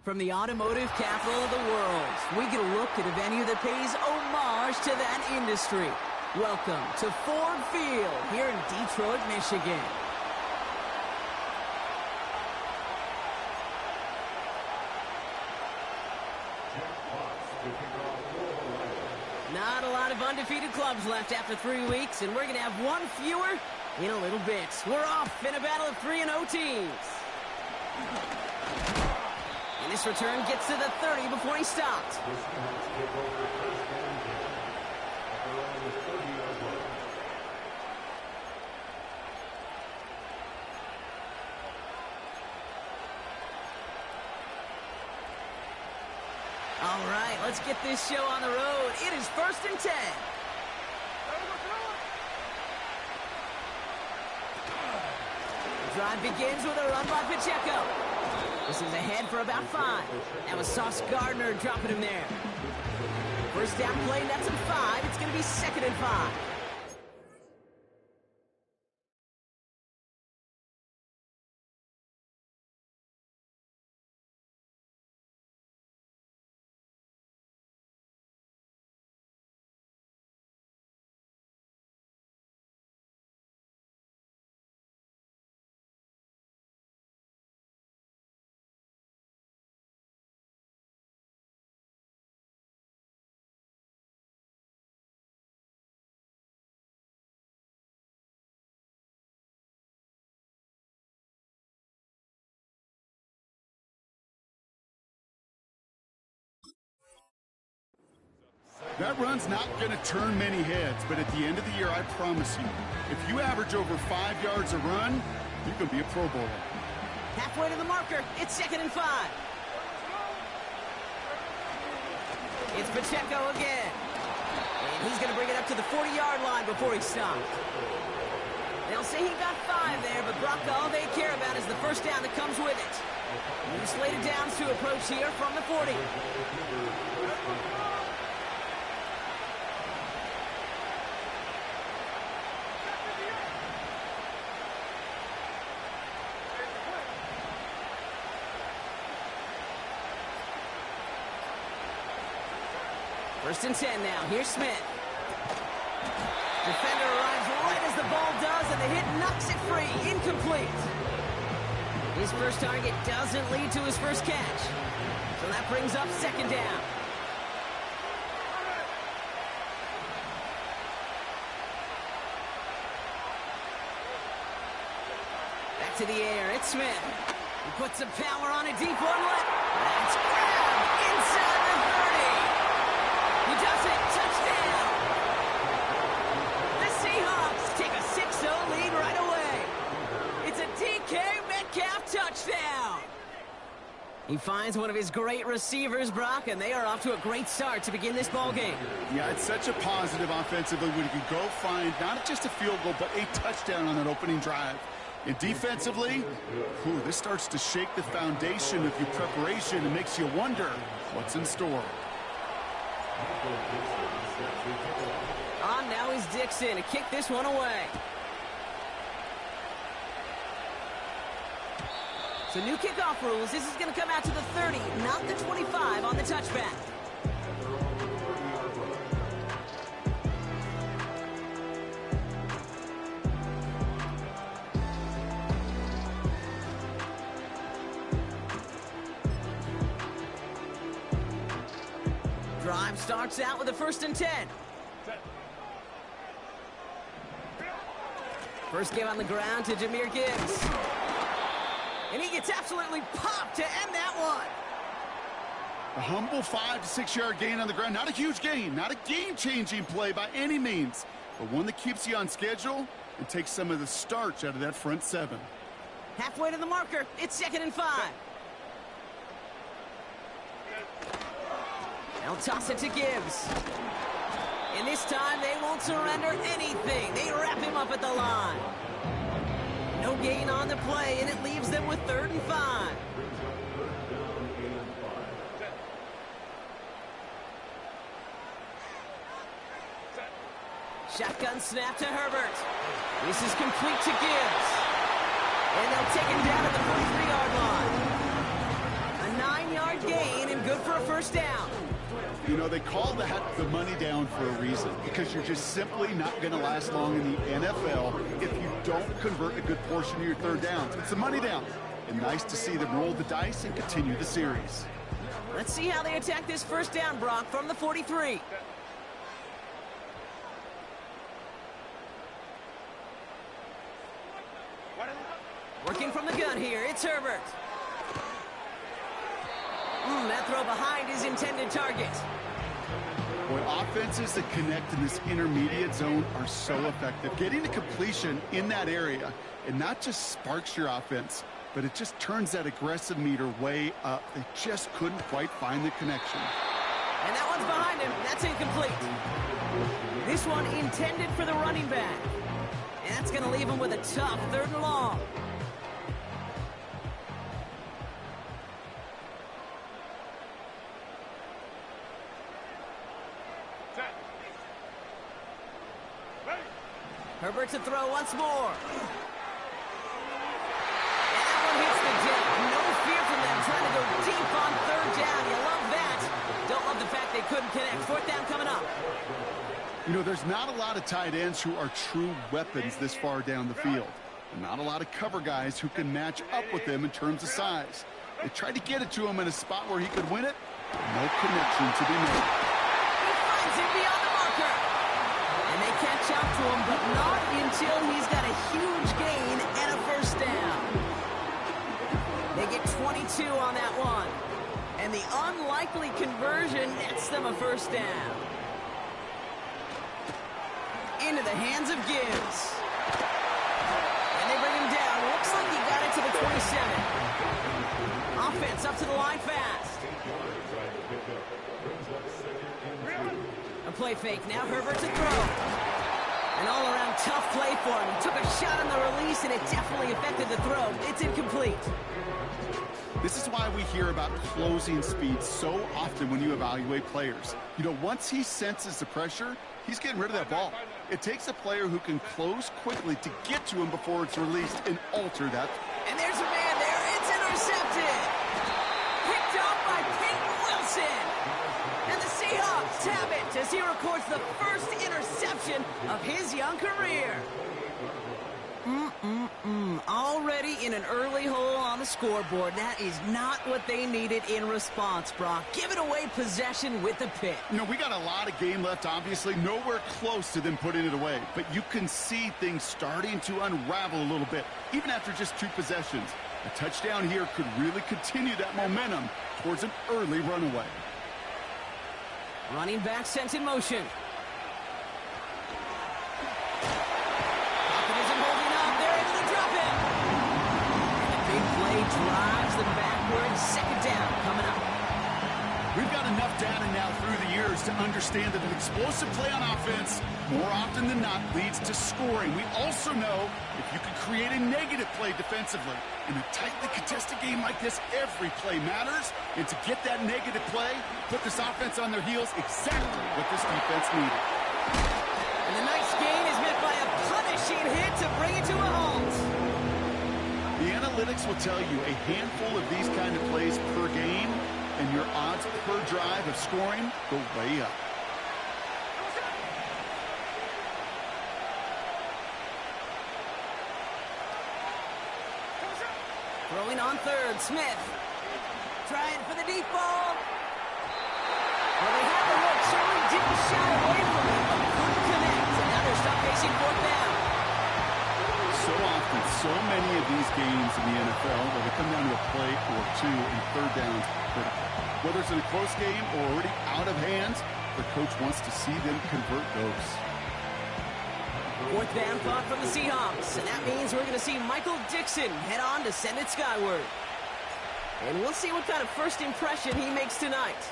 From the automotive capital of the world, we get a look at a venue that pays homage to that industry. Welcome to Ford Field here in Detroit, Michigan. Not a lot of undefeated clubs left after 3 weeks, and we're going to have one fewer in a little bit. We're off in a battle of 3-0 teams. And this return gets to the 30 before he stopped. All right, let's get this show on the road. It is 1st and 10. The drive begins with a run by Pacheco. This is ahead for about 5. That was Sauce Gardner dropping him there. First down play, nets him 5. It's going to be 2nd and 5. That run's not going to turn many heads, but at the end of the year, I promise you, if you average over 5 yards a run, you can be a Pro Bowler. Halfway to the marker. It's 2nd and 5. It's Pacheco again. And he's going to bring it up to the 40-yard line before he stopped. They'll say he got 5 there, but Brock, all they care about is the first down that comes with it. New slated downs to approach here from the 40. First and 10 now. Here's Smith. Defender arrives right as the ball does, and the hit knocks it free. Incomplete. His first target doesn't lead to his first catch. So that brings up 2nd down. Back to the air. It's Smith. He puts some power on a deep one. That's grabbed inside the 30. He does it. Touchdown. The Seahawks take a 6-0 lead right away. It's a DK Metcalf touchdown. He finds one of his great receivers, Brock, and they are off to a great start to begin this ball game. Yeah, it's such a positive offensively when you can go find not just a field goal, but a touchdown on that opening drive. And defensively, this starts to shake the foundation of your preparation and makes you wonder what's in store. On now is Dixon to kick this one away. So new kickoff rules. This is going to come out to the 30, not the 25 on the touchback. Drive starts out with a 1st and 10. First give on the ground to Jahmyr Gibbs. And he gets absolutely popped to end that one. A humble 5 to 6 yard gain on the ground. Not a huge gain, not a game-changing play by any means, but one that keeps you on schedule and takes some of the starch out of that front 7. Halfway to the marker. It's 2nd and 5. They'll toss it to Gibbs. And this time they won't surrender anything. They wrap him up at the line. No gain on the play, and it leaves them with 3rd and 5. Shotgun snap to Herbert. This is complete to Gibbs. And they'll take him down at the 43-yard line. A 9-yard gain and good for a first down. You know, they call that the money down for a reason, because you're just simply not going to last long in the NFL if you don't convert a good portion of your third downs. It's the money down. And nice to see them roll the dice and continue the series. Let's see how they attack this first down, Brock, from the 43. Working from the gun here, it's Herbert. That throw behind his intended target. Boy, offenses that connect in this intermediate zone are so effective. Getting the completion in that area, it not just sparks your offense, but it just turns that aggressive meter way up. They just couldn't quite find the connection. And that one's behind him. That's incomplete. This one intended for the running back. And that's going to leave him with a tough 3rd and long. Herbert to throw once more. And that one hits the deck. No fear from them trying to go deep on 3rd down. You love that. Don't love the fact they couldn't connect. 4th down coming up. You know, there's not a lot of tight ends who are true weapons this far down the field. And not a lot of cover guys who can match up with them in terms of size. They tried to get it to him in a spot where he could win it. No connection to be made. He finds it beyond the marker. And they catch up to him, but not until he's got a huge gain and a first down. They get 22 on that one. And the unlikely conversion nets them a first down. Into the hands of Gibbs. And they bring him down. Looks like he got it to the 27. Offense up to the line fast. A play fake. Now Herbert to throw. An all-around tough play for him. He took a shot on the release, and it definitely affected the throw. It's incomplete. This is why we hear about closing speed so often when you evaluate players. You know, once he senses the pressure, he's getting rid of that ball. It takes a player who can close quickly to get to him before it's released and alter that. And there's a man there. It's intercepted. Picked up by Peyton Wilson. And the Seahawks have it as he records the first interception of his young career. Already in an early hole on the scoreboard. That is not what they needed in response, Brock. Giving away possession with the pick. You know, we got a lot of game left, obviously. Nowhere close to them putting it away. But you can see things starting to unravel a little bit, even after just 2 possessions. A touchdown here could really continue that momentum towards an early runaway. Running back sent in motion. Drives them backwards. 2nd down coming up. We've got enough data now through the years to understand that an explosive play on offense more often than not leads to scoring. We also know if you can create a negative play defensively. In a tightly contested game like this, every play matters. And to get that negative play, put this offense on their heels, exactly what this defense needed. And the nice gain is met by a punishing hit to bring it to a halt. The analytics will tell you a handful of these kind of plays per game, and your odds per drive of scoring go way up. Throwing on 3rd, Smith. Trying for the deep ball. Well, they had the look, certainly didn't shy away from it, but couldn't connect. And now they're stuck facing 4th down. So often, so many of these games in the NFL, where they come down to a play or 2 and 3rd downs critical. Whether it's in a close game or already out of hands, the coach wants to see them convert those. 4th down punt from the Seahawks, and that means we're going to see Michael Dixon head on to send it skyward. And we'll see what kind of first impression he makes tonight.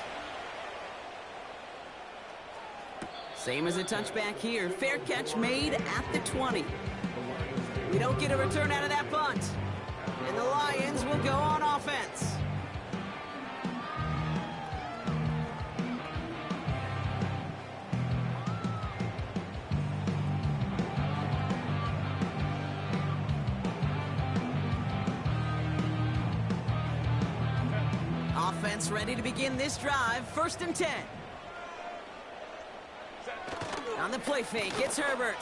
Same as a touchback here. Fair catch made at the 20. We don't get a return out of that punt. And the Lions will go on offense. offense ready to begin this drive. 1st and 10. On the play fake, it's Herbert.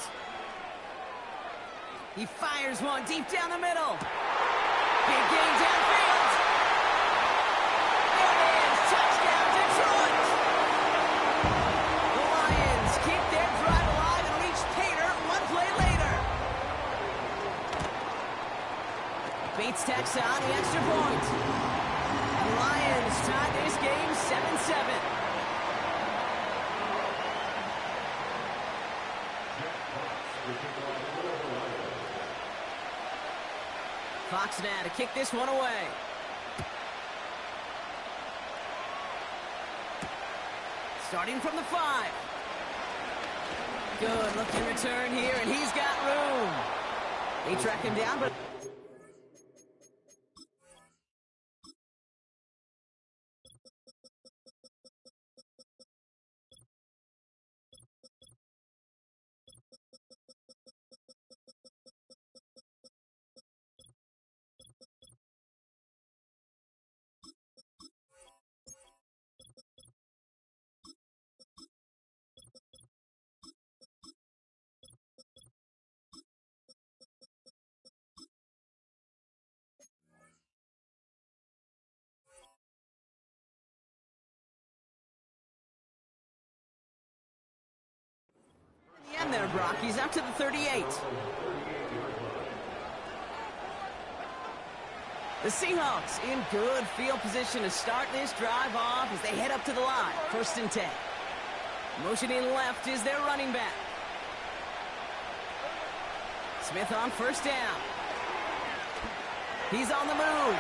He fires one deep down the middle. Big gain downfield. There it is. Touchdown, Detroit. The Lions keep their drive alive and reach Pater one play later. Bates tacks on the extra point. The Lions tie this game 7-7. Fox now to kick this one away. Starting from the 5. Good looking return here, and he's got room. They track him down, but... And there, Brock. He's out to the 38. The Seahawks in good field position to start this drive off as they head up to the line. 1st and 10. Motioning left is their running back. Smith on 1st down. He's on the move.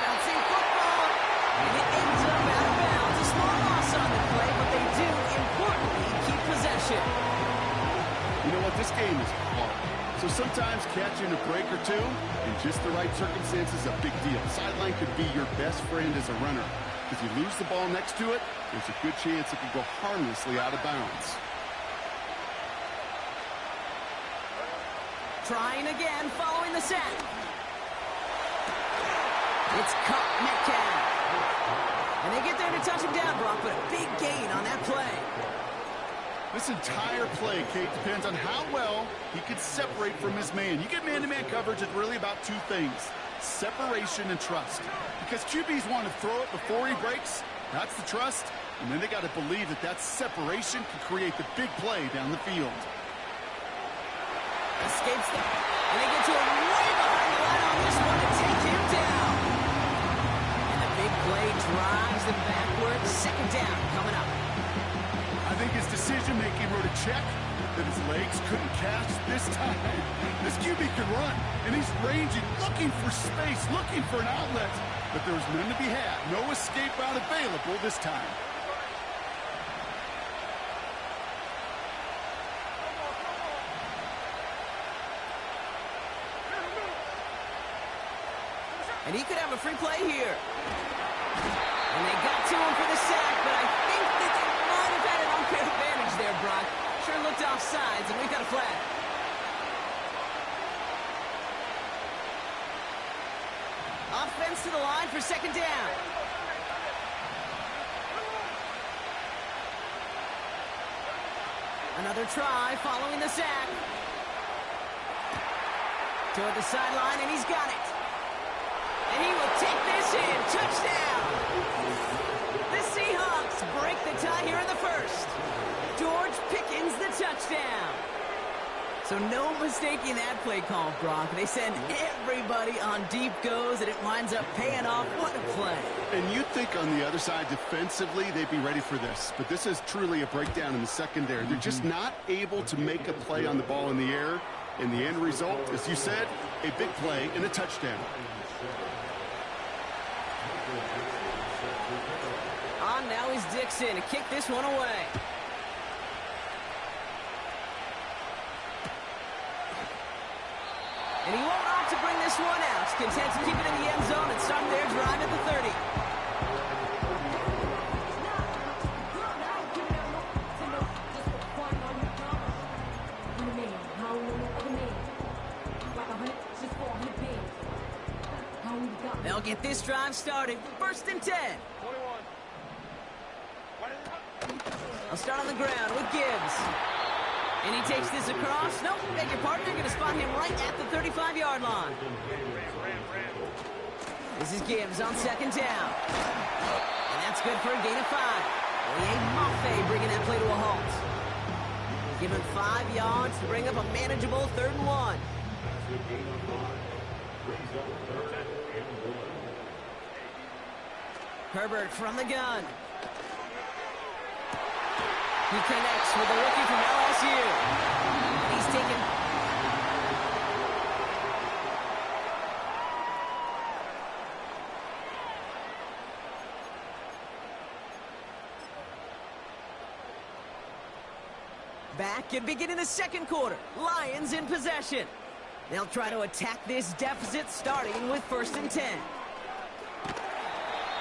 Bouncing football. And it ends up out of bounds. A small loss on the play, but they do, importantly, keep possession. You know what? This game is hard. So sometimes catching a break or two in just the right circumstances is a big deal. Sideline could be your best friend as a runner. If you lose the ball next to it, there's a good chance it could go harmlessly out of bounds. Trying again, following the sack. It's caught Metcalf. And they get there to touch him down, Brock, but a big gain on that play. This entire play, Kate, depends on how well he can separate from his man. You get man-to-man coverage, it's really about two things: separation and trust. Because QBs want to throw it before he breaks. That's the trust. And then they got to believe that that separation can create the big play down the field. Escapes them. And they get to him way behind the line on this one to take him down. And the big play drives them backwards. 2nd down coming up. I think his decision-making wrote a check that his legs couldn't catch this time. This QB can run, and he's ranging, looking for space, looking for an outlet. But there was none to be had. No escape route available this time. And he could have a free play here. And they got to him for the sack, but I think that they might have had an unfair advantage there, Brock. Sure looked offsides, and we got a flag. Offense to the line for 2nd down. Another try following the sack. Toward the sideline, and he's got it. And he will take this in. Touchdown! The Seahawks break the tie here in the 1st. George Pickens the touchdown. So no mistaking that play call, Brock. They send everybody on deep goes, and it winds up paying off. What a play. And you'd think on the other side, defensively, they'd be ready for this. But this is truly a breakdown in the secondary. They're just not able to make a play on the ball in the air. And the end result, as you said, a big play and a touchdown. On now is Dixon to kick this one away. And he won't opt to bring this one out. Content to keep it in the end zone and start their drive at the 30. They'll get this drive started. 1st and 10. I'll start on the ground with Gibbs. And he takes this across. Nope, beg your pardon. They're going to spot him right at the 35-yard line. This is Gibbs on 2nd down. And that's good for a gain of 5. Mafe bringing that play to a halt. Give him 5 yards to bring up a manageable 3rd and 1. Herbert from the gun. He connects with the rookie from LSU. And he's taken... Back and beginning the 2nd quarter. Lions in possession. They'll try to attack this deficit starting with 1st and 10.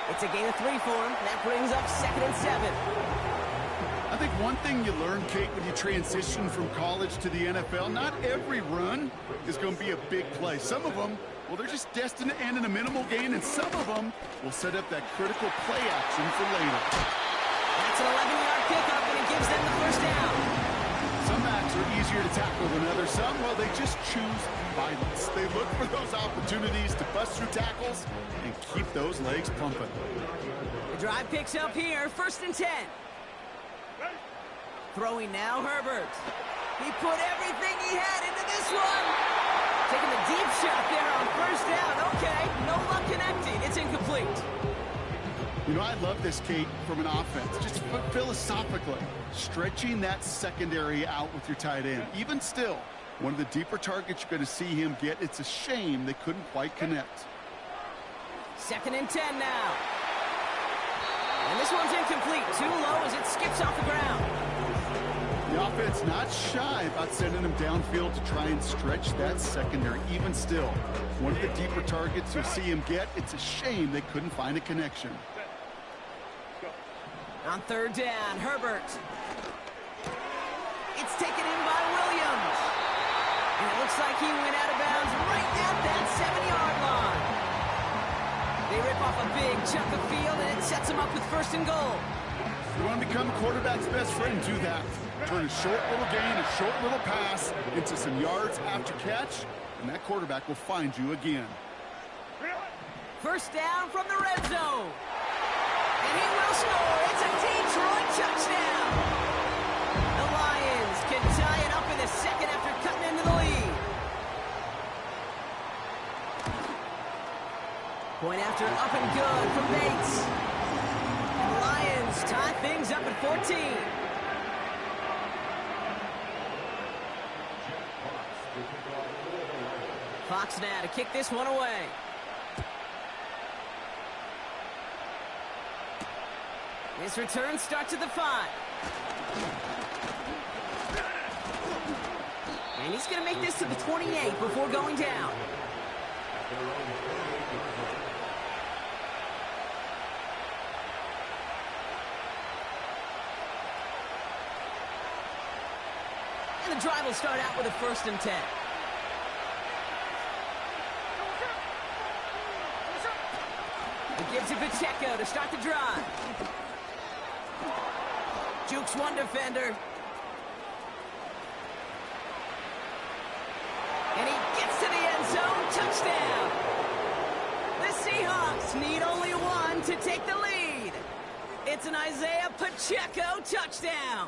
It's a gain of 3 for him. That brings up 2nd and 7. I think one thing you learn, Kate, when you transition from college to the NFL, not every run is going to be a big play. Some of them, well, they're just destined to end in a minimal gain, and some of them will set up that critical play action for later. That's an 11-yard pickup, and it gives them the 1st down. Some backs are easier to tackle than others. Some, well, they just choose violence. They look for those opportunities to bust through tackles and keep those legs pumping. The drive picks up here, 1st and 10. Throwing now, Herbert. He put everything he had into this one. Taking the deep shot there on 1st down. Okay, no luck connecting. It's incomplete. You know, I love this, Kate, from an offense. Just philosophically, stretching that secondary out with your tight end. Even still, one of the deeper targets you're going to see him get. It's a shame they couldn't quite connect. 2nd and 10 now. And this one's incomplete. Too low as it skips off the ground. The offense not shy about sending him downfield to try and stretch that secondary. Even still, one of the deeper targets you'll see him get. It's a shame they couldn't find a connection. On 3rd down, Herbert. It's taken in by Williams. And it looks like he went out of bounds right at that 7-yard line. They rip off a big chunk of field, and it sets them up with 1st and goal. You want to become a quarterback's best friend, do that. Turn a short little gain, a short little pass into some yards after catch, and that quarterback will find you again. 1st down from the red zone. And he will score. It's a Detroit touchdown. The Lions can tie it up in the 2nd after cutting into the lead. Point after up and good from Bates. And the Lions tie things up at 14. Fox now to kick this one away. This return starts at the 5. And he's going to make this to the 28 before going down. And the drive will start out with a 1st and 10. He gives it Pacheco to start the drive. Jukes one defender. And he gets to the end zone. Touchdown. The Seahawks need only one to take the lead. It's an Isaiah Pacheco touchdown.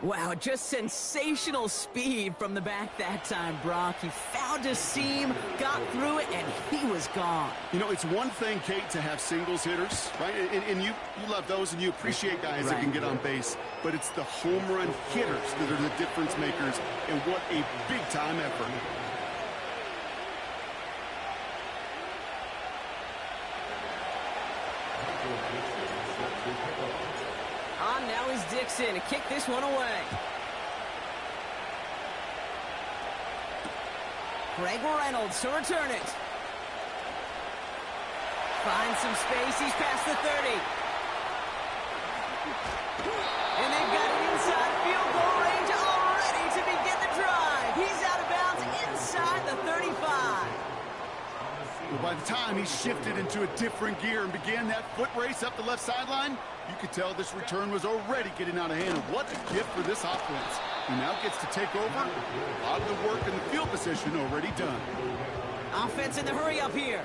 Wow, just sensational speed from the back that time, Brock. He found a seam, got through it, and he was gone. You know, it's one thing, Kate, to have singles hitters, right? And you love those, and you appreciate guys that can get on base. But it's the home run hitters that are the difference makers, and what a big-time effort. On now is Dixon to kick this one away. Greg Reynolds to return it. Finds some space. He's past the 30. And they've got it inside field goal range already to begin the drive. He's out of bounds inside the 35. Well, by the time he shifted into a different gear and began that foot race up the left sideline, you could tell this return was already getting out of hand. What a gift for this offense. He now gets to take over. A lot of the work in the field position already done. Offense in the hurry up here.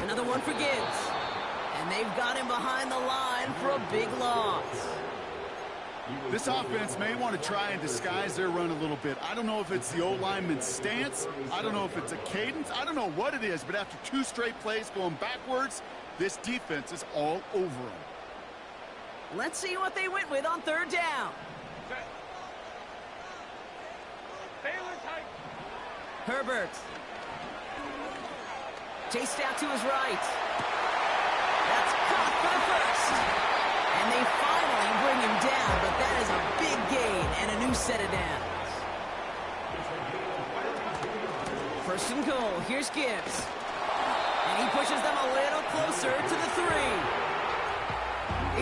Another one for Gibbs. And they've got him behind the line for a big loss. This offense may want to try and disguise their run a little bit. I don't know if it's the O-lineman's stance. I don't know if it's a cadence. I don't know what it is, but after 2 straight plays going backwards, this defense is all over them. Let's see what they went with on 3rd down. Herbert. Chased out to his right. That's caught for the first. And they finally bring him down, but that is a big gain and a new set of downs. 1st and goal. Here's Gibbs. And he pushes them a little closer to the 3.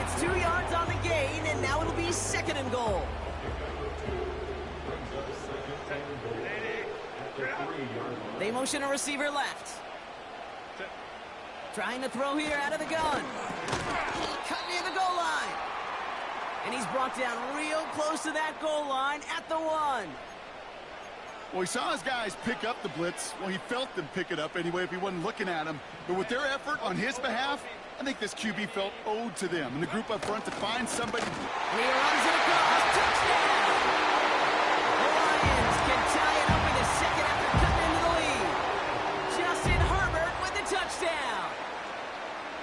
It's 2 yards on the gain, and now it'll be 2nd and goal. They motion a receiver left. Trying to throw here out of the gun. Cut near the goal line. And he's brought down real close to that goal line at the 1. Well, he saw his guys pick up the blitz. Well, he felt them pick it up anyway if he wasn't looking at him. But with their effort on his behalf, I think this QB felt owed to them. And the group up front to find somebody. He runs it across. Touchdown! The Lions can tie it up in a second after cutting into the lead. Justin Herbert with the touchdown.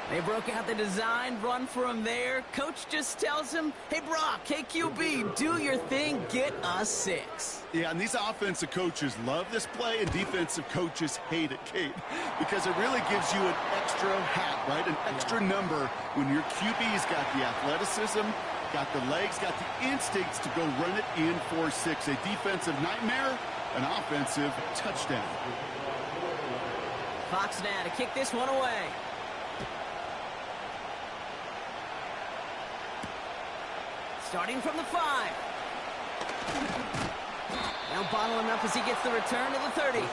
They broke out the design run for him there. Coach just tells him, hey, Brock, hey, QB, do your thing, get us 6. Yeah, and these offensive coaches love this play, and defensive coaches hate it, Kate, because it really gives you an extra hat, right? An extra number when your QB's got the athleticism, got the legs, got the instincts to go run it in for 6. A defensive nightmare, an offensive touchdown. Fox now to kick this one away. Starting from the 5. Now bottling up as he gets the return to the 30.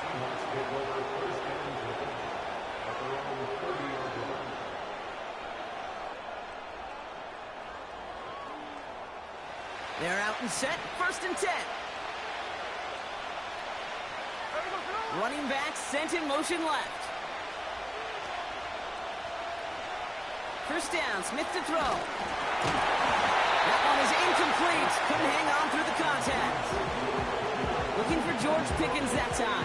They're out and set. 1st and 10. Running back sent in motion left. 1st down. Smith to throw. That one is incomplete. Couldn't hang on through the contact. Looking for George Pickens that time.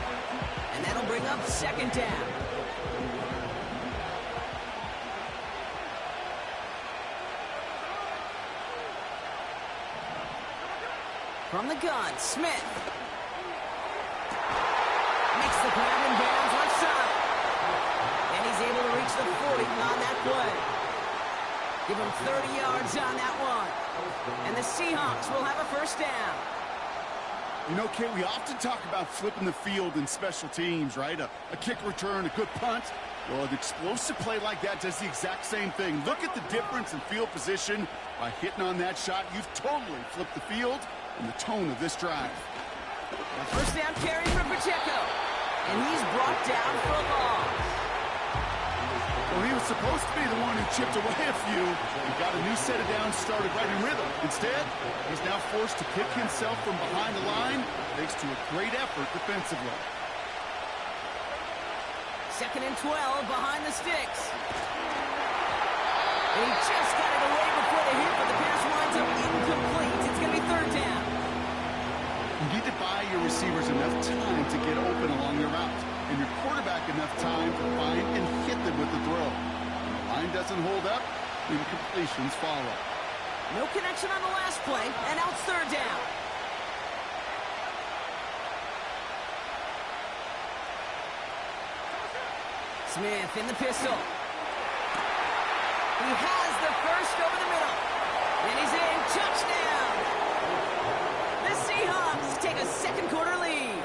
And that'll bring up 2nd down. From the gun, Smith. Makes the grab in bounds left side. And he's able to reach the 40 on that play. Give him 30 yards on that one. And the Seahawks will have a 1st down. You know, Kate, we often talk about flipping the field in special teams, right? A kick return, a good punt. Well, an explosive play like that does the exact same thing. Look at the difference in field position. By hitting on that shot, you've totally flipped the field and the tone of this drive. A 1st down carry for Pacheco. And he's brought down for a loss. Well, he was supposed to be the one who chipped away a few. He got a new set of downs started right in rhythm. Instead, he's now forced to pick himself from behind the line, thanks to a great effort defensively. 2nd and 12 behind the sticks. And he just got it away before the hit, but the pass winds up incomplete. It's going to be 3rd down. You need to buy your receivers enough time to get open along their route, and your quarterback enough time to find and hit them with the throw. When the line doesn't hold up, incompletions follow. No connection on the last play, and now it's 3rd down. Smith in the pistol. He has the first over the middle. And he's in. Touchdown! The Seahawks take a second quarter lead.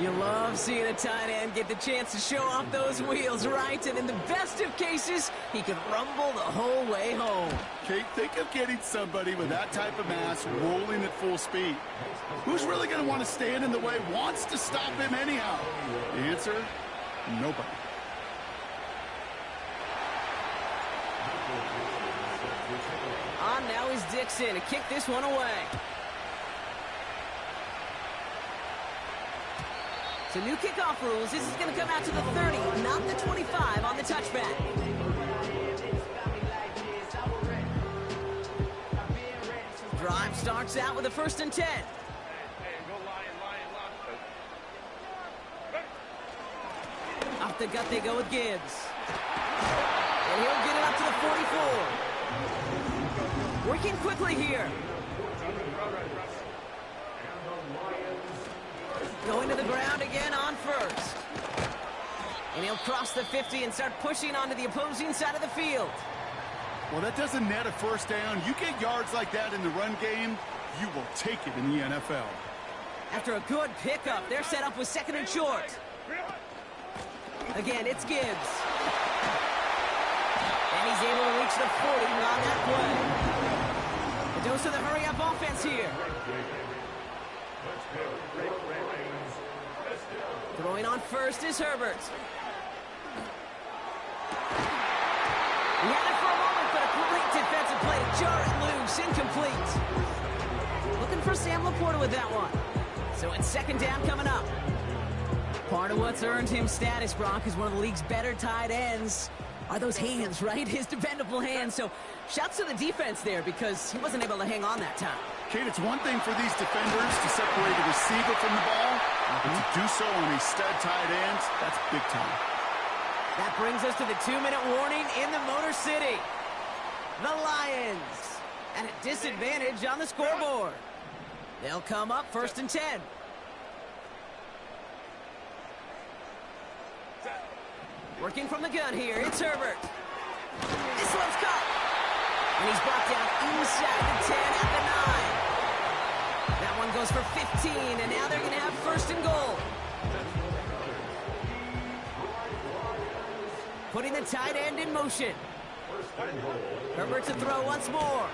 You love seeing a tight end get the chance to show off those wheels, right? And in the best of cases, he can rumble the whole way home. Kate, think of getting somebody with that type of mass rolling at full speed. Who's really going to want to stand in the way, wants to stop him anyhow? The answer, nobody. On now is Dixon to kick this one away. So new kickoff rules. This is going to come out to the 30, not the 25 on the touchback. Drive starts out with a 1st and 10. Off the gut they go with Gibbs. And he'll get it up to the 44. Working quickly here. Going to the ground again on 1st. And he'll cross the 50 and start pushing onto the opposing side of the field. Well, that doesn't net a 1st down. You get yards like that in the run game, you will take it in the NFL. After a good pickup, they're set up with 2nd and short. Again, it's Gibbs. And he's able to reach the 40 on that play. A dose of the hurry-up offense here. Throwing on 1st is Herbert. He had it for a moment, but a great defensive play to jar it loose. Incomplete. Looking for Sam Laporta with that one. So it's 2nd down coming up. Part of what's earned him status, Brock, is one of the league's better tight ends. Are those hands, right? His dependable hands. So shouts to the defense there because he wasn't able to hang on that time. Kate, it's one thing for these defenders to separate a receiver from the ball, but to do so on a stud tight end, that's big time. That brings us to the 2-minute warning in the Motor City. The Lions at a disadvantage on the scoreboard. They'll come up 1st and 10. Working from the gun here, it's Herbert. This one's caught. And he's brought down inside the 10 at the 9. That one goes for 15, and now they're going to have 1st and goal. Putting the tight end in motion. Herbert to throw once more.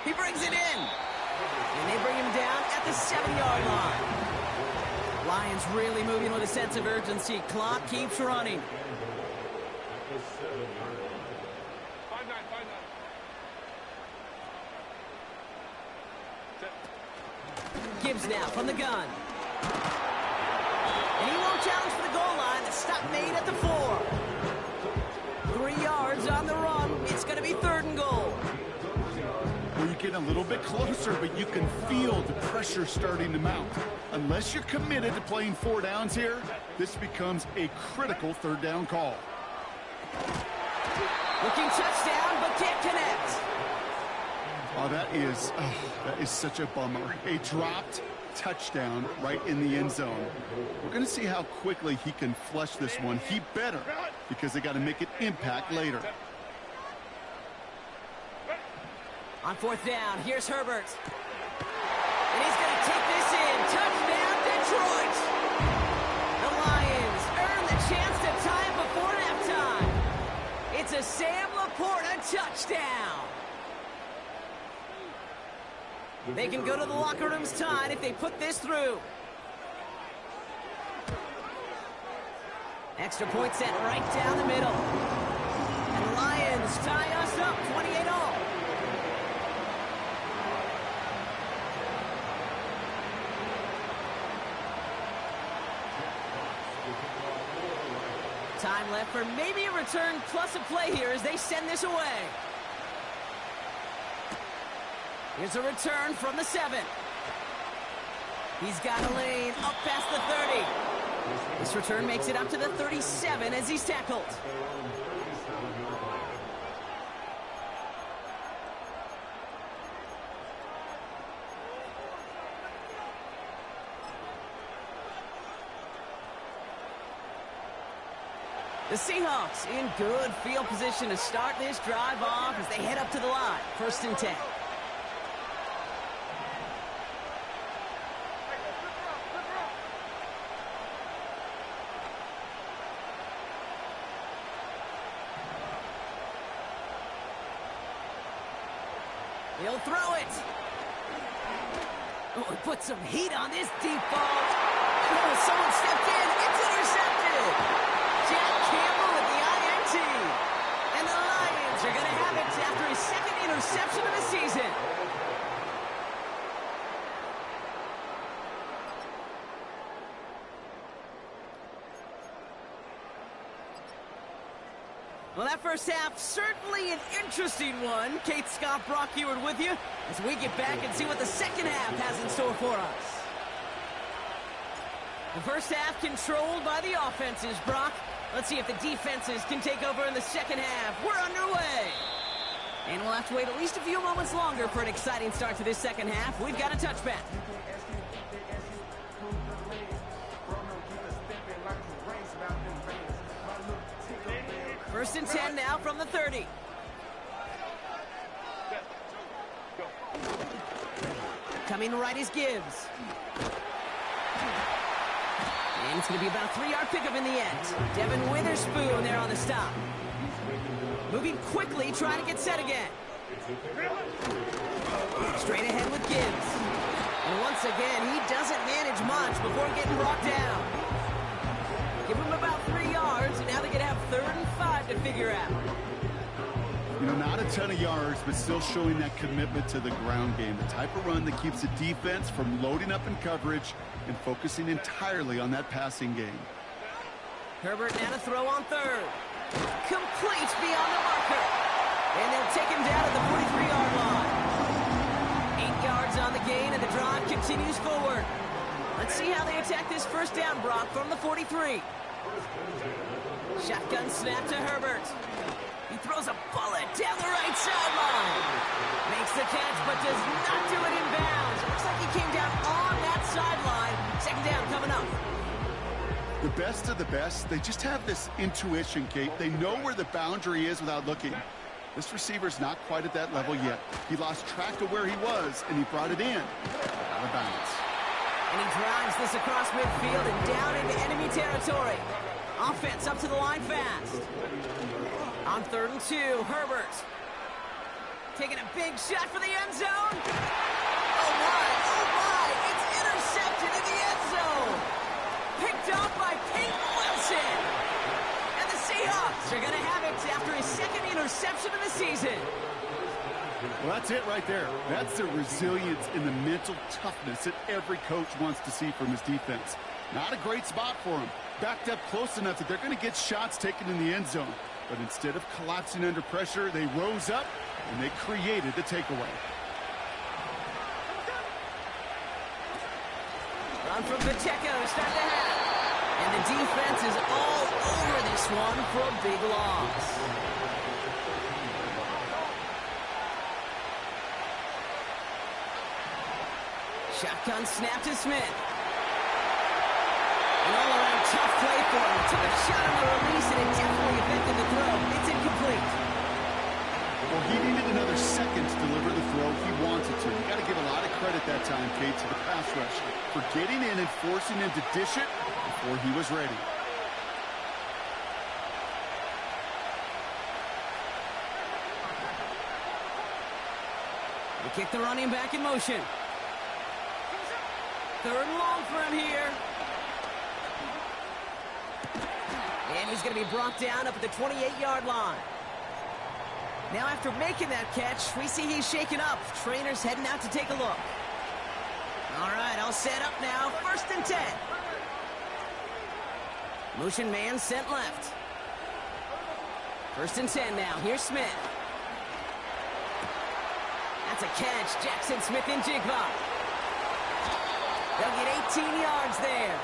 He brings it in. And they bring him down at the 7-yard line. Lions really moving with a sense of urgency. Clock keeps running. Gibbs now from the gun. And he won't challenge for the goal line. The stop made at the 4. 3 yards on the run. It's going to be 3rd and goal. Well, you get a little bit closer, but you can feel the pressure starting to mount. Unless you're committed to playing 4 downs here, this becomes a critical 3rd down call. Looking touchdown, but can't connect. Oh, that is such a bummer. A dropped touchdown right in the end zone. We're going to see how quickly he can flush this one. He better, because they got to make an impact later. On 4th down, here's Herbert. And he's going to take this in. Touchdown, Detroit! The Lions earn the chance to tie it before halftime. It's a Sam Laporta touchdown. They can go to the locker rooms tied if they put this through. Extra point set right down the middle. And the Lions tie us up 28-all. Time left for maybe a return plus a play here as they send this away. Here's a return from the 7. He's got a lane up past the 30. This return makes it up to the 37 as he's tackled. The Seahawks in good field position to start this drive off as they head up to the line. 1st and 10. He'll throw it. Oh, he put some heat on this deep ball. Oh, someone stepped in. It's intercepted. Jack Campbell with the INT. And the Lions are going to have it after his second interception of the season. Well, that first half, certainly an interesting one. Kate, Scott, Brock Eward with you as we get back and see what the second half has in store for us. The first half controlled by the offenses, Brock. Let's see if the defenses can take over in the second half. We're underway. And we'll have to wait at least a few moments longer for an exciting start to this second half. We've got a touchback. First and 10 now from the 30. Coming right is Gibbs. And it's going to be about a 3-yard pickup in the end. Devin Witherspoon there on the stop. Moving quickly, trying to get set again. Straight ahead with Gibbs. And once again, he doesn't manage much before getting brought down. Give him about 3 yards, and now they're going to have 3rd and 5 to figure out. You know, not a ton of yards, but still showing that commitment to the ground game. The type of run that keeps the defense from loading up in coverage and focusing entirely on that passing game. Herbert now to throw on 3rd. Complete beyond the marker. And they'll take him down at the 43-yard line. 8 yards on the gain, and the drive continues forward. Let's see how they attack this first down, Brock, from the 43. Shotgun snap to Herbert. He throws a bullet down the right sideline. Makes the catch, but does not do it in bounds. It looks like he came down on that sideline. Second down coming up. The best of the best, they just have this intuition, Kate. They know where the boundary is without looking. This receiver's not quite at that level yet. He lost track of where he was, and he brought it in. Out of bounds. And he drives this across midfield and down into enemy territory. Offense up to the line fast. On 3rd and 2, Herbert. Taking a big shot for the end zone. Oh my, it's intercepted in the end zone. Picked off by Peyton Wilson. And the Seahawks are going to have it after his second interception of the season. Well, that's it right there. That's the resilience and the mental toughness that every coach wants to see from his defense. Not a great spot for him. Backed up close enough that they're going to get shots taken in the end zone. But instead of collapsing under pressure, they rose up and they created the takeaway. Run from Pacheco to start the half. And the defense is all over this one for a big loss. Shotgun snap to Smith. An all-around tough play for him. Took a shot on the release, and it definitely affected the throw. It's incomplete. Well, he needed another second to deliver the throw he wanted to. You got to give a lot of credit that time, Kate, to the pass rush for getting in and forcing him to dish it before he was ready. They kick the running back in motion. 3rd and long for him here. And he's going to be brought down up at the 28-yard line. Now after making that catch, we see he's shaken up. Trainer's heading out to take a look. All right, all set up now. 1st and 10. Motion man sent left. 1st and 10 now. Here's Smith. That's a catch. Jackson Smith and Jigba. They'll get 18 yards there.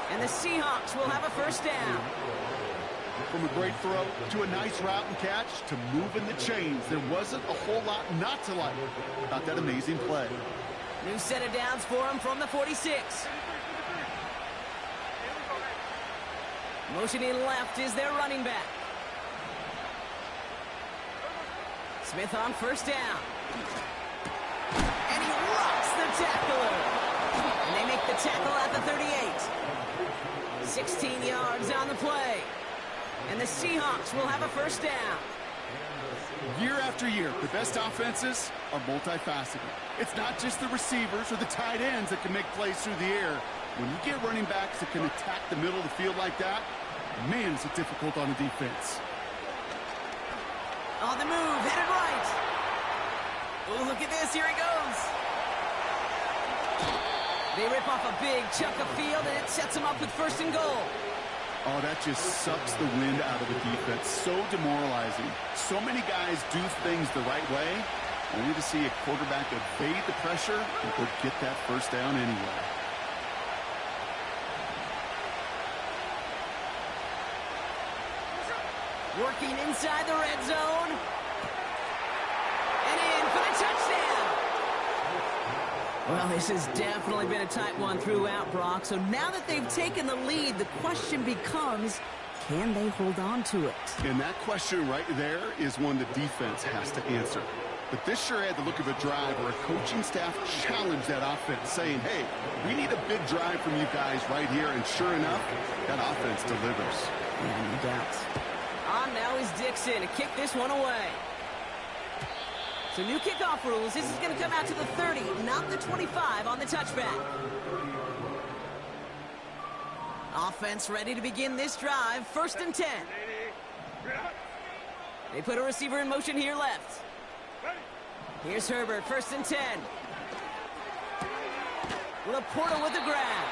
And the Seahawks will have a first down. From a great throw to a nice route and catch to moving the chains, there wasn't a whole lot not to like about that amazing play. New set of downs for him from the 46. Motioning left is their running back. Smith on 1st down. And he rocks the tackler. And they make the tackle at the 38. 16 yards on the play. And the Seahawks will have a first down. Year after year, the best offenses are multifaceted. It's not just the receivers or the tight ends that can make plays through the air. When you get running backs that can attack the middle of the field like that, man, is it difficult on the defense. On the move, headed right. Oh, look at this. Here he goes. They rip off a big chunk of field, and it sets them up with 1st and goal. Oh, that just sucks the wind out of the defense. So demoralizing. So many guys do things the right way, only to see a quarterback evade the pressure and go get that 1st down anyway. Working inside the red zone. And in for the touchdown. Well, this has definitely been a tight one throughout, Brock. So now that they've taken the lead, the question becomes, can they hold on to it? And that question right there is one the defense has to answer. But this sure had the look of a drive where a coaching staff challenged that offense, saying, hey, we need a big drive from you guys right here. And sure enough, that offense delivers. Yeah, no doubt. On now is Dixon to kick this one away. So new kickoff rules. This is going to come out to the 30, not the 25 on the touchback. Offense ready to begin this drive. 1st and 10. They put a receiver in motion here left. Here's Herbert, 1st and 10. Laporta with the grab.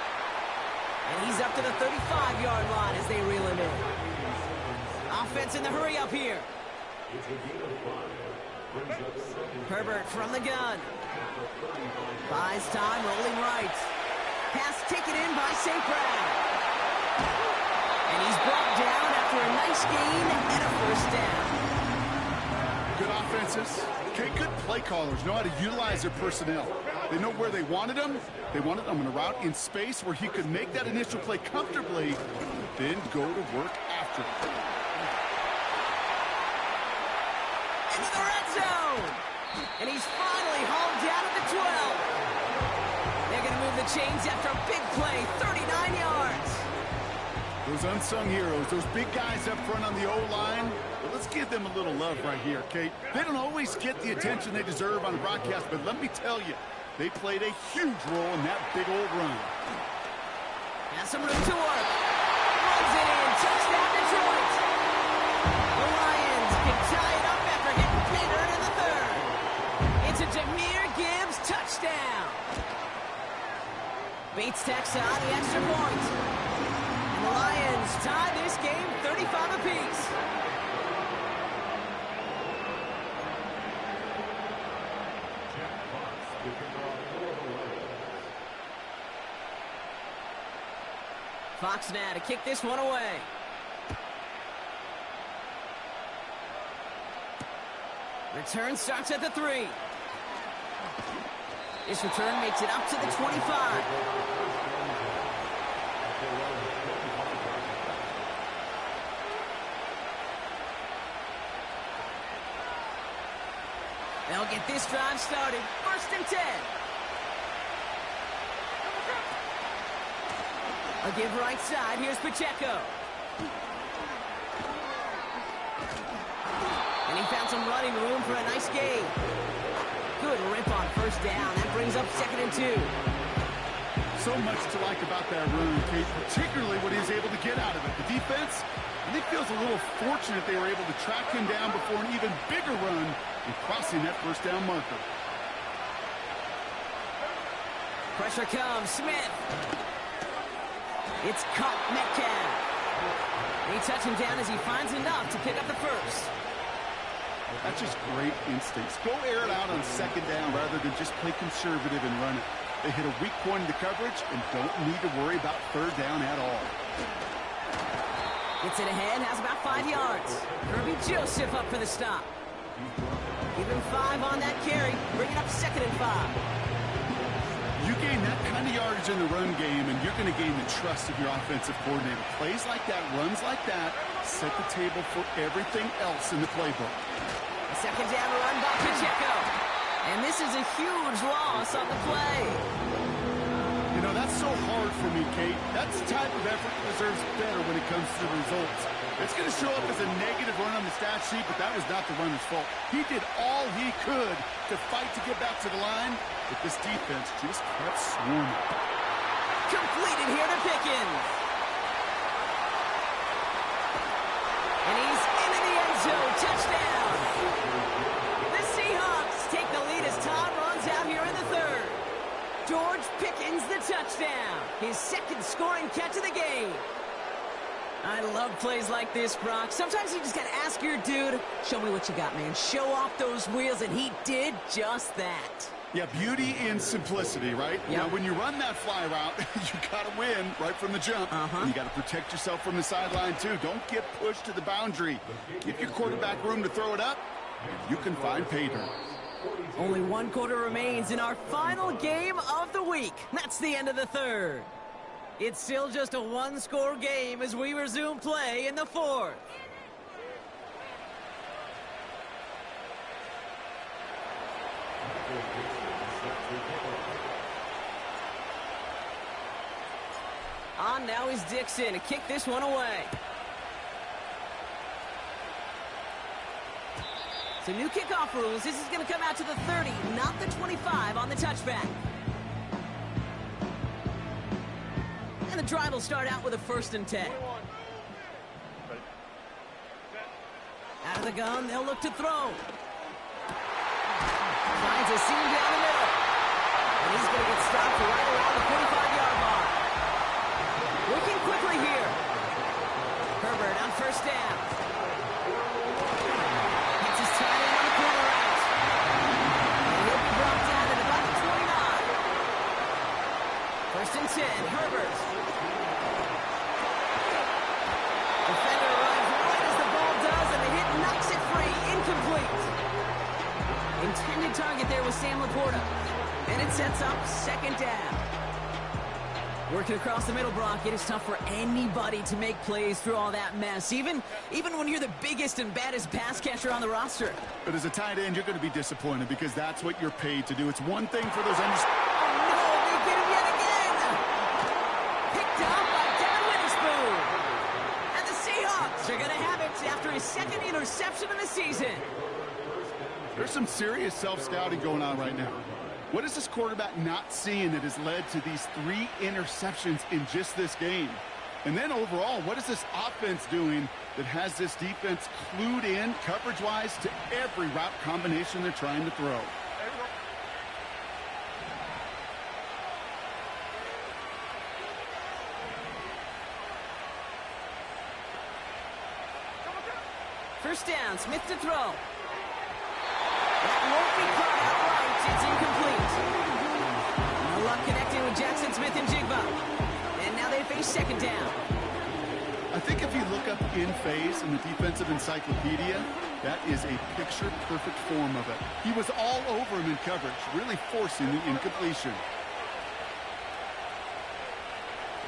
And he's up to the 35-yard line as they reel him in. Offense in the hurry up here. Herbert from the gun. Buys time, rolling right. Pass taken in by St. Brown. And he's brought down after a nice gain and a 1st down. Good offenses. Okay, good play callers know how to utilize their personnel. They know where they wanted them. They wanted them in a route in space where he could make that initial play comfortably, then go to work after it. Into the red zone. And he's finally hauled down at the 12. They're going to move the chains after a big play, 39 yards. Those unsung heroes, those big guys up front on the O-line, well, let's give them a little love right here, Kate. They don't always get the attention they deserve on a broadcast, but let me tell you, they played a huge role in that big old run. Has some room to work. Runs it in. Touchdown, Detroit. The Lions can tie it up after hitting pay dirt in the 3rd. It's a Jahmyr Gibbs touchdown. Bates tacks on the extra point. And the Lions tie this game 35 apiece. Fox now to kick this one away. Return starts at the 3. This return makes it up to the 25. They'll get this drive started. 1st and 10. A give right side. Here's Pacheco. And he found some running room for a nice gain. Good rip on 1st down. That brings up 2nd and 2. So much to like about that run, Kate, particularly what he was able to get out of it. The defense, I think, feels a little fortunate they were able to track him down before an even bigger run and crossing that 1st down marker. Pressure comes. Smith. It's caught Metcalf. They touch him down as he finds enough to pick up the 1st. That's just great instincts. Go air it out on 2nd down rather than just play conservative and run it. They hit a weak point in the coverage and don't need to worry about 3rd down at all. Gets it ahead, has about 5 yards. Kirby Joseph up for the stop. Give him 5 on that carry. Bring it up 2nd and 5. You gain that kind of yardage in the run game, and you're going to gain the trust of your offensive coordinator. Plays like that, runs like that, set the table for everything else in the playbook. A 2nd down run by Pacheco. And this is a huge loss on the play. You know, that's so hard for me, Kate. That's the type of effort that deserves better when it comes to the results. It's going to show up as a negative run on the stat sheet, but that was not the runner's fault. He did all he could to fight to get back to the line, but this defense just kept swarming. Completed here to Pickens. And he's into the end zone. Touchdown. The Seahawks take the lead as Todd runs out here in the third. George Pickens the touchdown. His second scoring catch of the game. I love plays like this, Brock. Sometimes you just got to ask your dude, show me what you got, man. Show off those wheels, and he did just that. Yeah, beauty in simplicity, right? Yep. Now, when you run that fly route, you got to win right from the jump. And you got to protect yourself from the sideline, too. Don't get pushed to the boundary. Give your quarterback room to throw it up, and you can find pay dirt. Only 1 quarter remains in our final game of the week. That's the end of the third. It's still just a 1-score game as we resume play in the fourth. On now is Dixon to kick this one away. So new kickoff rules. This is going to come out to the 30, not the 25 on the touchback. And the drive will start out with a 1st and 10. Out of the gun, they'll look to throw. Finds a seam down the middle. And he's going to get stopped right around the 45-yard line. Working quickly here. Herbert on 1st down. Gets his tight end on the corner out. And he'll be brought down at about the 29. 1st and 10, Herbert. Defender runs right as the ball does, and the hit knocks it free. Incomplete. Intended target there was Sam Laporta. And it sets up 2nd down. Working across the middle, Brock, it is tough for anybody to make plays through all that mess, even when you're the biggest and baddest pass catcher on the roster. But as a tight end, you're going to be disappointed because that's what you're paid to do. It's one thing for those ends. Oh, no, they get him yet again. Picked up by Devin Witherspoon. And the Seahawks are going to have it after his 2nd interception of the season. There's some serious self-scouting going on right now. What is this quarterback not seeing that has led to these 3 interceptions in just this game? And then overall, what is this offense doing that has this defense clued in coverage-wise to every route combination they're trying to throw? First down, Smith to throw. That won't be caught outright. It's incomplete. No luck connecting with Jackson Smith and Jigba. And now they face 2nd down. I think if you look up in phase in the defensive encyclopedia, that is a picture-perfect form of it. He was all over him in coverage, really forcing the incompletion.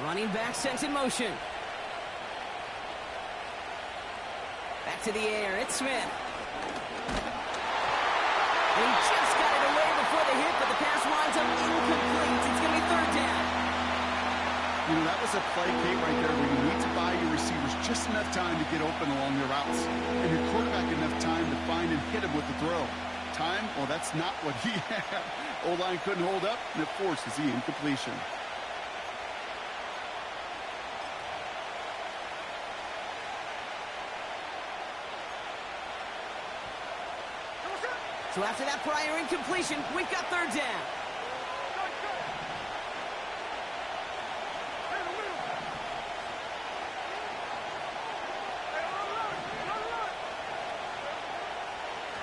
Running back sent in motion. Back to the air. It's Smith. He just got it away before the hit, but the pass winds up incomplete. It's going to be 3rd down. You know, that was a play, Kate, right there, where you need to buy your receivers just enough time to get open along their routes, and your quarterback enough time to find and hit him with the throw. Time, well, that's not what he had. O-line couldn't hold up, and it forces the incompletion. So after that prior incompletion, we've got 3rd down.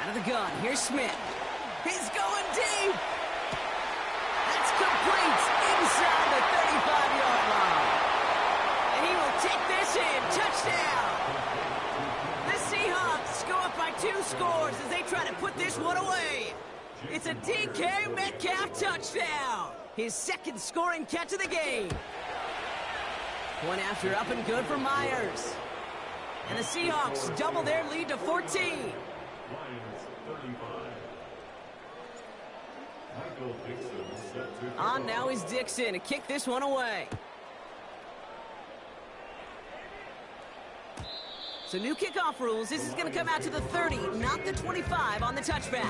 Out of the gun, here's Smith. He's going deep. That's complete inside the 35-yard line. And he will take this in. Touchdown. The Seahawks go up by 2 scores as they try to put this one away. It's a DK Metcalf touchdown. His 2nd scoring catch of the game. One after up and good for Myers. And the Seahawks double their lead to 14. On now is Dixon to kick this one away. So new kickoff rules. This is going to come out to the 30, not the 25 on the touchback.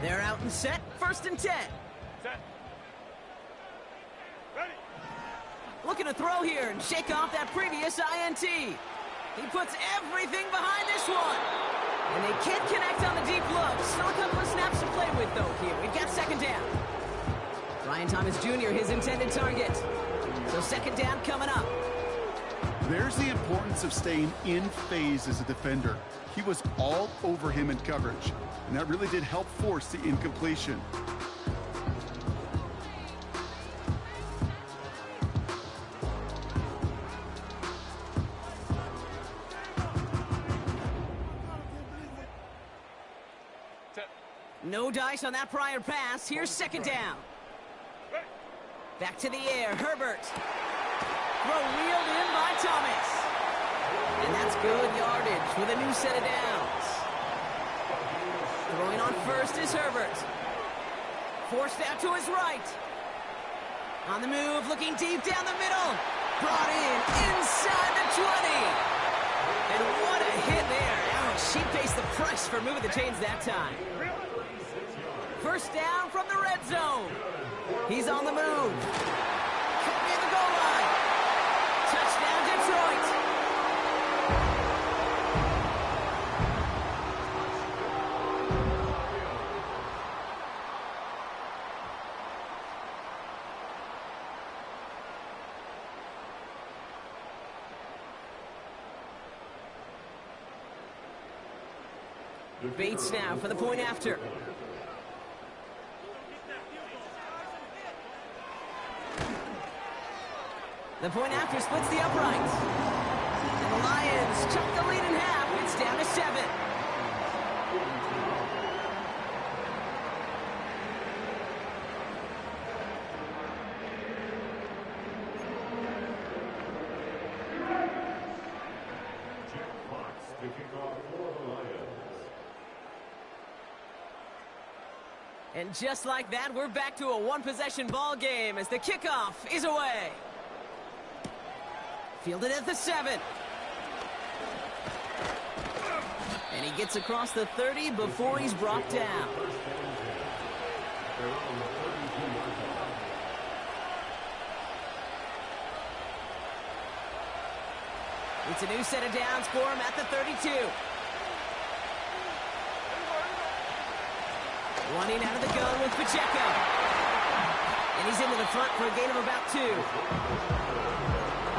They're out and set. 1st and 10. Set. Ready. Looking to throw here and shake off that previous INT. He puts everything behind this one. And they can't connect on the deep look. Still a couple of snaps to play with, though, here. We've got 2nd down. Ryan Thomas Jr., his intended target. So 2nd down coming up. There's the importance of staying in phase as a defender. He was all over him in coverage, and that really did help force the incompletion. No dice on that prior pass. Here's 2nd down. Back to the air. Herbert. Throw reeled in by Thomas. And that's good yardage with a new set of downs. Throwing on 1st is Herbert. Forced out to his right. On the move, looking deep down the middle. Brought in inside the 20. And what a hit there. Ouch, she pays the price for moving the chains that time. 1st down from the red zone. He's on the move. Could be the goal line. Touchdown, Detroit. Bates now for the point after. The point after splits the uprights. And the Lions chop the lead in half. It's down to 7. And just like that, we're back to a one-possession ball game as the kickoff is away. Fielded at the 7. And he gets across the 30 before he's brought down. It's a new set of downs for him at the 32. Running out of the gun with Pacheco. And he's into the front for a gain of about 2.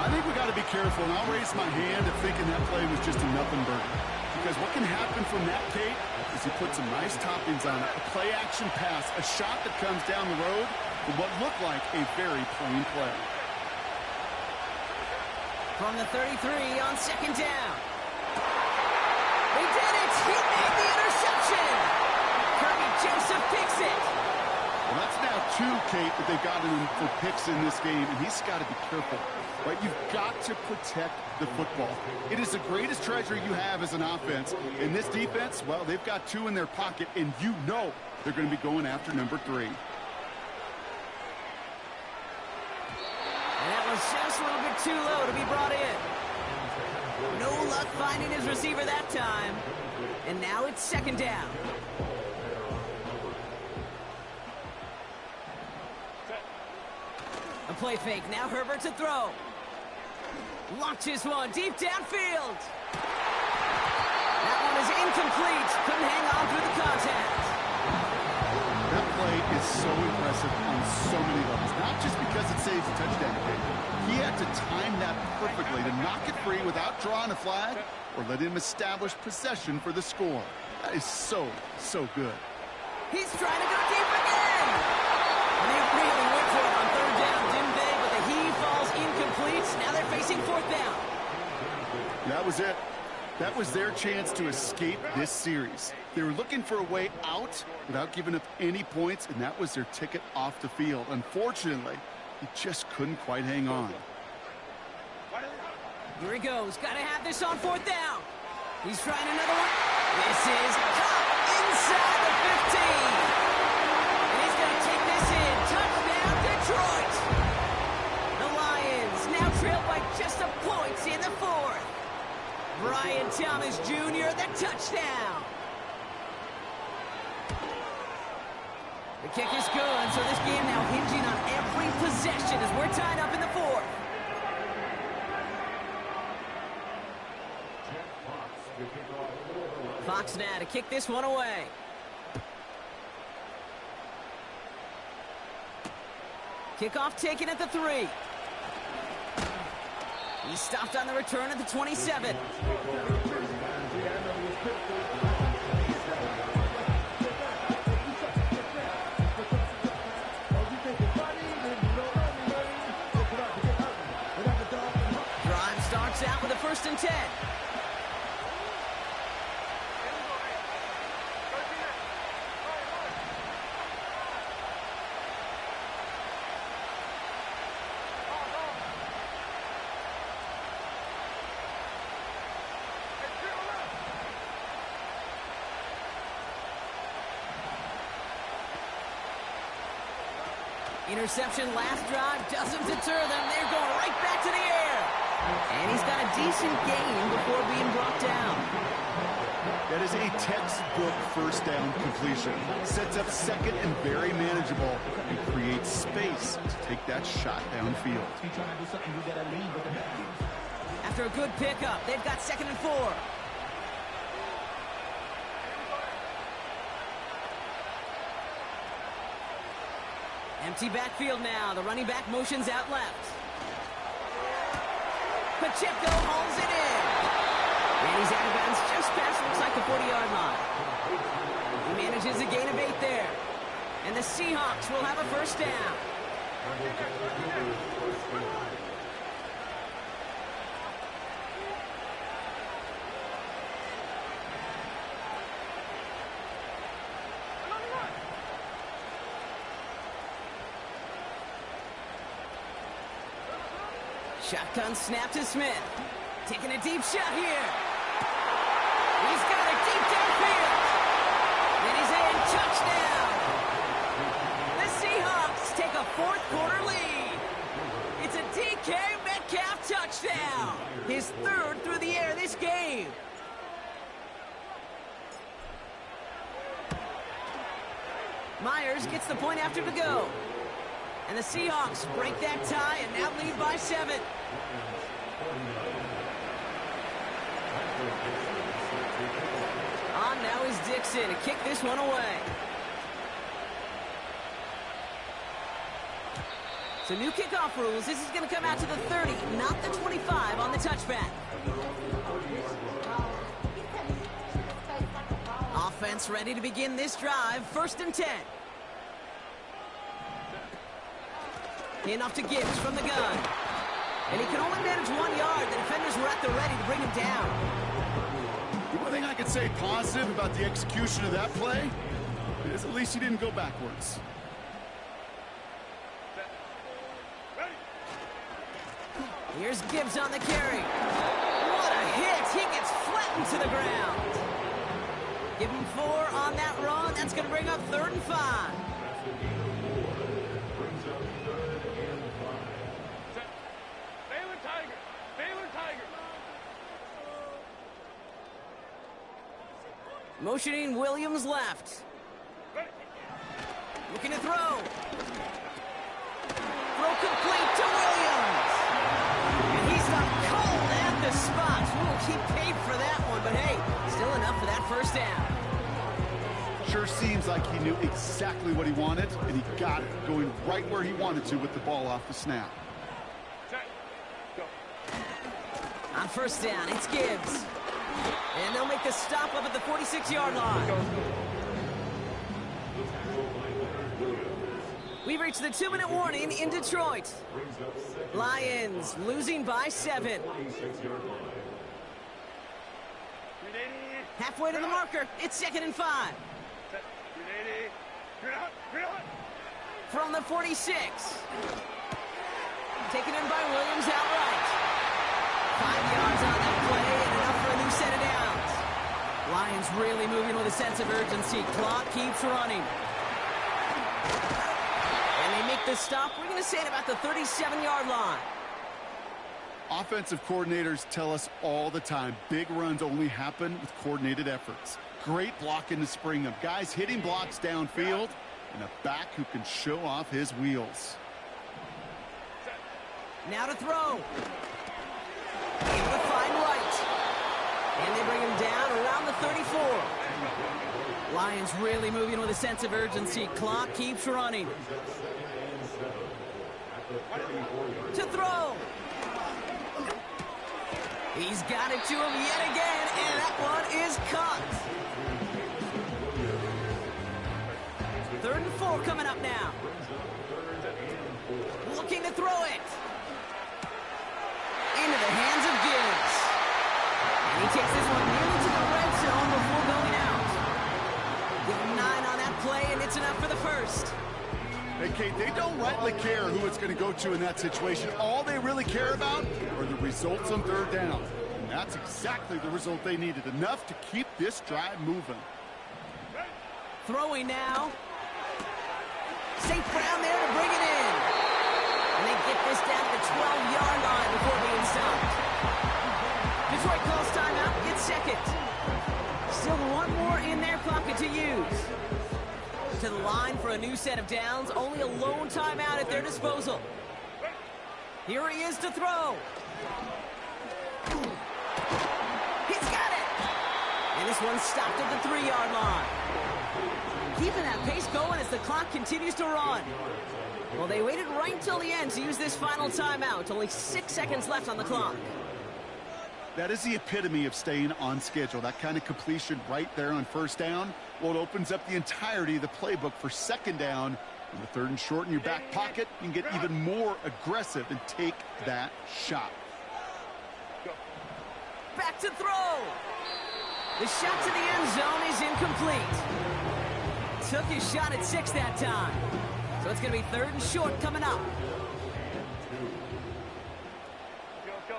I think we got to be careful, and I'll raise my hand if thinking that play was just a nothing burger. Because what can happen from that, Kate, is he puts some nice toppings on it. A play-action pass, a shot that comes down the road with what looked like a very plain play. From the 33 on 2nd down. He did it! He made the interception! Kirby Joseph picks it! Well, that's now 2, Kate, that they've gotten him for picks in this game, and he's got to be careful. Right? You've got to protect the football. It is the greatest treasure you have as an offense. In this defense, well, they've got 2 in their pocket, and you know they're going to be going after number 3. And that was just a little bit too low to be brought in. No luck finding his receiver that time. And now it's 2nd down. A play fake. Now Herbert to throw. Launches one deep downfield. That one is incomplete. Couldn't hang on through the contact. That play is so impressive on so many levels. Not just because it saves a touchdown. He had to time that perfectly to knock it free without drawing a flag or let him establish possession for the score. That is so, so good. He's trying to go deep again. And they really went for it on 3rd down, didn't they? But the heave falls incomplete. Now they're facing 4th down. That was it. That was their chance to escape this series. They were looking for a way out without giving up any points, and that was their ticket off the field. Unfortunately, he just couldn't quite hang on. Here he goes. Got to have this on 4th down. He's trying another one. This is caught. inside the 15. And he's going to take this in. Touchdown, Detroit. The Lions now trail by just a point in the fourth. Brian Thomas Jr., the touchdown. The kick is good, so this game now hinging on every possession as we're tied up in the fourth. Fox now to kick this one away. Kickoff taken at the 3. He stopped on the return at the 27. Drive starts out with a 1st and 10. Interception last drive doesn't deter them. They're going right back to the air. And he's got a decent gain before being brought down. That is a textbook 1st down completion. Sets up 2nd and very manageable and creates space to take that shot downfield. After a good pickup, they've got 2nd and 4. Empty backfield now. The running back motions out left. Pacheco holds it in. And he's out of bounds just past, looks like, the 40-yard line. He manages a gain of 8 there. And the Seahawks will have a 1st down. Shotgun snap to Smith. Taking a deep shot here. He's got it deep downfield. And he's in. Touchdown. The Seahawks take a 4th quarter lead. It's a DK Metcalf touchdown. His 3rd through the air this game. Myers gets the point after the go. And the Seahawks break that tie and now lead by 7. On now is Dixon to kick this one away. So new kickoff rules. This is going to come out to the 30, not the 25 on the touchback. Offense ready to begin this drive. 1st and 10. Enough to Gibbs from the gun. And he can only manage 1 yard. The defenders were at the ready to bring him down. The one thing I could say positive about the execution of that play is at least he didn't go backwards. Here's Gibbs on the carry. What a hit. He gets flattened to the ground. Give him 4 on that run. That's going to bring up 3rd and 5. Motioning Williams left. Looking to throw. Throw complete to Williams. And he's not cold at the spot. Ooh, he paid for that one, but hey, still enough for that 1st down. Sure seems like he knew exactly what he wanted, and he got it, going right where he wanted to with the ball off the snap. On 1st down, it's Gibbs. And they'll make the stop up at the 46-yard line. We've reached the 2-minute warning in Detroit. Lions losing by 7. Halfway to the marker. It's 2nd and 5. From the 46. Taken in by Williams outright. 5 yards on that play and enough for a new set of downs. Lions really moving with a sense of urgency. Clock keeps running. And they make the stop. We're going to say it about the 37-yard line. Offensive coordinators tell us all the time, big runs only happen with coordinated efforts. Great blocking to spring them. Guys hitting blocks downfield, and a back who can show off his wheels. Now to throw. Able to find right. And they bring him down around the 34. Lions really moving with a sense of urgency. Clock keeps running. To throw. He's got it to him yet again, and that one is caught. 3rd and 4 coming up now. Looking to throw it. Into the hands of Gibbs. And he takes this one nearly to the red zone before going out. Give him 9 on that play, and it's enough for the first. Hey, Kate, they don't rightly care who it's going to go to in that situation. All they really care about are the results on 3rd down. And that's exactly the result they needed. Enough to keep this drive moving. Throwing now. St. Brown there to bring it in. And they get this down to the 12-yard line before being stopped. Detroit calls timeout, gets second. Still one more in their pocket to use. To the line for a new set of downs. Only a lone timeout at their disposal. Here he is to throw. He's got it. And this one stopped at the 3-yard line. Keeping that pace going as the clock continues to run. Well, they waited right till the end to use this final timeout. Only 6 seconds left on the clock. That is the epitome of staying on schedule. That kind of completion right there on 1st down. Well, it opens up the entirety of the playbook for 2nd down. In the 3rd and short in your back pocket, you can get even more aggressive and take that shot. Back to throw. The shot to the end zone is incomplete. Took his shot at 6 that time. So it's going to be 3rd and short coming up. Go.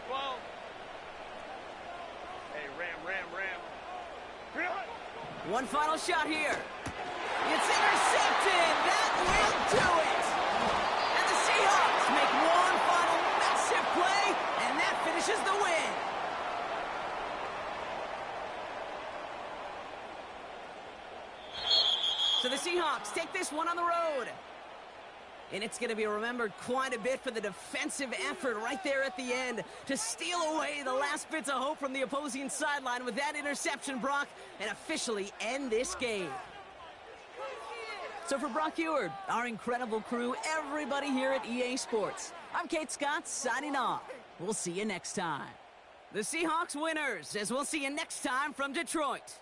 Whoa. Hey, ram. One final shot here. It's intercepted. That will do it. And the Seahawks make one final massive play, and that finishes the win. So the Seahawks take this one on the road. And it's going to be remembered quite a bit for the defensive effort right there at the end to steal away the last bits of hope from the opposing sideline with that interception, Brock, and officially end this game. So for Brock Eward, our incredible crew, everybody here at EA Sports, I'm Kate Scott signing off. We'll see you next time. The Seahawks winners, as we'll see you next time from Detroit.